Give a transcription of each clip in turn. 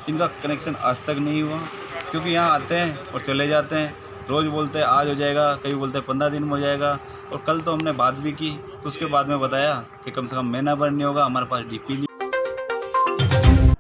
इनका कनेक्शन आज तक नहीं हुआ, क्योंकि यहाँ आते हैं और चले जाते हैं। रोज़ बोलते हैं आज हो जाएगा, कभी बोलते हैं 15 दिन में हो जाएगा। और कल तो हमने बात भी की, तो उसके बाद में बताया कि कम से कम महीना भर नहीं होगा, हमारे पास डीपी नहीं।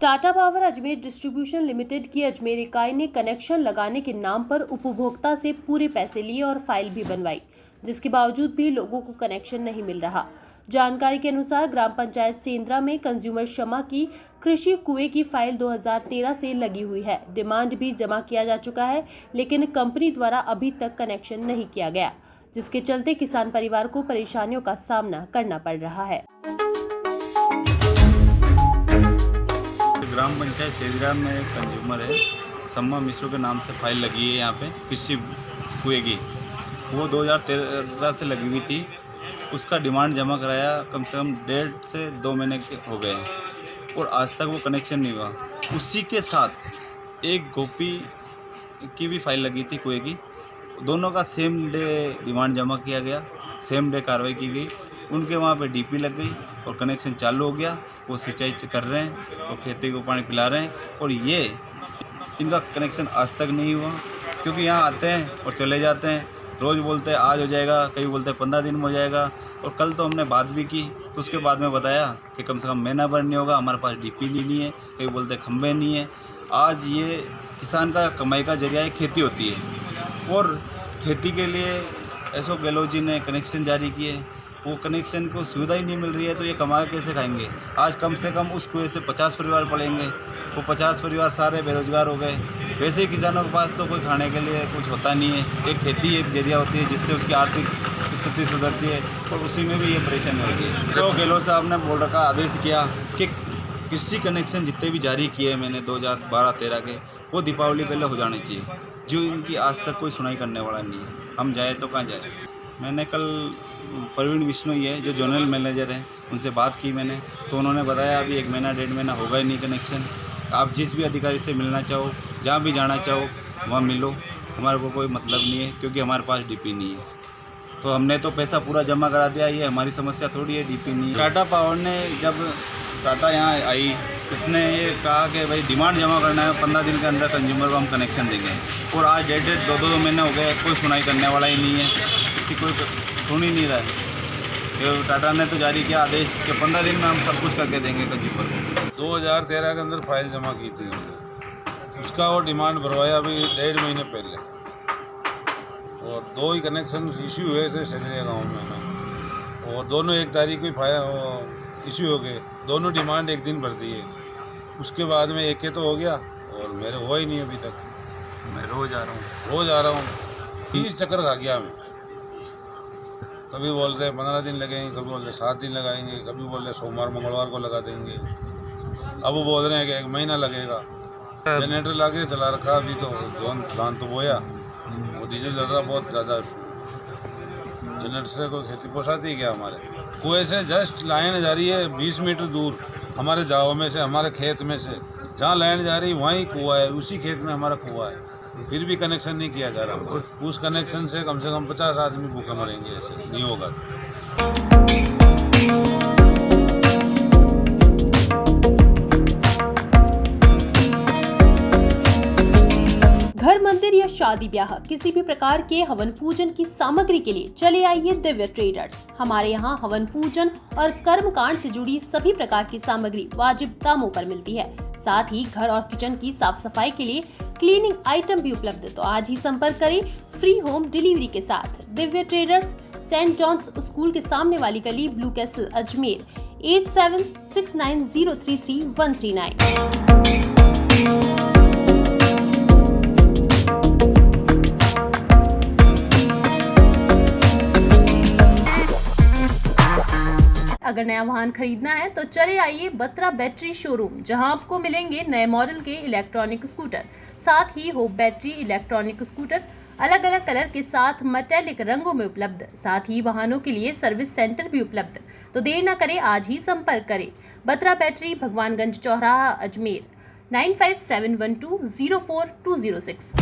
Tata power Ajmer distribution limited की अजमेर इकाई ने कनेक्शन लगाने के नाम पर उपभोक्ता से पूरे पैसे लिए और फाइल भी बनवाई, जिसके बावजूद भी लोगों को कनेक्शन नहीं मिल रहा। जानकारी के अनुसार ग्राम पंचायत सेंद्रा में कंज्यूमर शमा की कृषि कुएं की फाइल 2013 से लगी हुई है। डिमांड भी जमा किया जा चुका है, लेकिन कंपनी द्वारा अभी तक कनेक्शन नहीं किया गया, जिसके चलते किसान परिवार को परेशानियों का सामना करना पड़ रहा है। ग्राम पंचायत सेंद्रा में एक कंज्यूमर है, सम्मा मिश्रो के नाम से फाइल लगी है यहाँ पे कृषि कुएं की। वो 2013 से लगी हुई थी। उसका डिमांड जमा कराया कम से कम 1.5 से 2 महीने के हो गए हैं और आज तक वो कनेक्शन नहीं हुआ। उसी के साथ एक गोपी की भी फाइल लगी थी कुएं की। दोनों का सेम डे डिमांड जमा किया गया, सेम डे कार्रवाई की गई। उनके वहाँ पे डीपी लग गई और कनेक्शन चालू हो गया। वो सिंचाई कर रहे हैं और खेती को पानी पिला रहे हैं। और ये इनका कनेक्शन आज तक नहीं हुआ, क्योंकि यहाँ आते हैं और चले जाते हैं। रोज़ बोलते हैं आज हो जाएगा, कभी बोलते हैं 15 दिन में हो जाएगा। और कल तो हमने बात भी की, तो उसके बाद में बताया कि कम से कम महीना भर नहीं होगा, हमारे पास डीपी नहीं है, कभी बोलते हैं खंभे नहीं है। आज ये किसान का कमाई का जरिया खेती होती है और खेती के लिए अशोक गहलोत जी ने कनेक्शन जारी किए। वो कनेक्शन को सुविधा ही नहीं मिल रही है, तो ये कमा कैसे खाएंगे। आज कम से कम उस कुएं से 50 परिवार पड़ेंगे। वो 50 परिवार सारे बेरोजगार हो गए। वैसे ही किसानों के पास तो कोई खाने के लिए कुछ होता नहीं है। एक खेती एक जरिया होती है जिससे उसकी आर्थिक स्थिति सुधरती है, और उसी में भी ये परेशानी होती है। जो गहलोत साहब ने बोल रखा, आदेश किया कि कृषि कनेक्शन जितने भी जारी किए मैंने 2012-13 के, वो दीपावली पहले हो जाने चाहिए। जो इनकी आज तक कोई सुनाई करने वाला नहीं है। हम जाए तो कहाँ जाए। मैंने कल प्रवीण बिश्नोई है जो जोनल मैनेजर हैं, उनसे बात की मैंने, तो उन्होंने बताया अभी 1 महीना 1.5 महीना होगा ही नहीं कनेक्शन। आप जिस भी अधिकारी से मिलना चाहो, जहाँ भी जाना चाहो वहाँ मिलो, हमारे को कोई मतलब नहीं है, क्योंकि हमारे पास डीपी नहीं है। तो हमने तो पैसा पूरा जमा करा दिया, ये हमारी समस्या थोड़ी है, डीपी नहीं है। टाटा पावर ने जब टाटा यहाँ आई, उसने ये कहा कि भाई डिमांड जमा करना है, 15 दिन के अंदर कंज्यूमर को हम कनेक्शन देंगे। और आज 1.5 2 महीने हो गए, कोई सुनाई करने वाला ही नहीं है, इसकी कोई सुन ही नहीं रहा है। ये टाटा ने तो जारी किया आदेश कि 15 दिन में हम सब कुछ करके देंगे कंज्यूमर को। 2013 के अंदर फाइल जमा की थी हमने, उसका वो डिमांड भरवाया अभी 1.5 महीने पहले। और 2 ही कनेक्शन इशू हुए थे सेंद्रिया गाँव में ना, और दोनों 1 तारीख को फाइल इशू हो गए। दोनों डिमांड एक दिन भर दिए। उसके बाद में एक के तो हो गया और मेरे हुआ ही नहीं अभी तक। मैं रोज़ आ रहा हूँ 30 चक्कर खा गया मैं। कभी बोलते हैं 15 दिन लगेंगे, कभी बोलते हैं 7 दिन लगाएंगे, कभी बोल रहे सोमवार मंगलवार को लगा देंगे। अब वो बोल रहे हैं कि 1 महीना लगेगा। जनरेटर ला के चला रखा, अभी तो धान तो बोया, वो डीजल चल रहा बहुत ज़्यादा। जनरेटर से कोई खेती पोसाती है क्या हमारे? कुएं से जस्ट लाइन जा रही है 20 मीटर दूर हमारे जाओ में से, हमारे खेत में से। जहाँ लाइन जा रही वहीं कुआं है, उसी खेत में हमारा कुआं है, फिर भी कनेक्शन नहीं किया जा रहा। उस कनेक्शन से कम 50 आदमी भूखे मरेंगे, ऐसे नहीं होगा। घर, मंदिर या शादी ब्याह किसी भी प्रकार के हवन पूजन की सामग्री के लिए चले आइए दिव्य ट्रेडर्स। हमारे यहाँ हवन पूजन और कर्मकांड से जुड़ी सभी प्रकार की सामग्री वाजिब दामों पर मिलती है। साथ ही घर और किचन की साफ सफाई के लिए क्लीनिंग आइटम भी उपलब्ध। तो आज ही संपर्क करें फ्री होम डिलीवरी के साथ। Divya traders, Saint Johns school के सामने वाली गली, ब्लू कैसल, अजमेर। 8769033139। अगर नया वाहन खरीदना है तो चले आइए बत्रा बैटरी शोरूम, जहां आपको मिलेंगे नए मॉडल के इलेक्ट्रॉनिक स्कूटर। साथ ही हो बैटरी इलेक्ट्रॉनिक स्कूटर अलग अलग कलर के साथ मेटेलिक रंगों में उपलब्ध। साथ ही वाहनों के लिए सर्विस सेंटर भी उपलब्ध। तो देर न करें, आज ही संपर्क करें। बत्रा बैटरी, भगवानगंज चौराहा, अजमेर। 9571204206।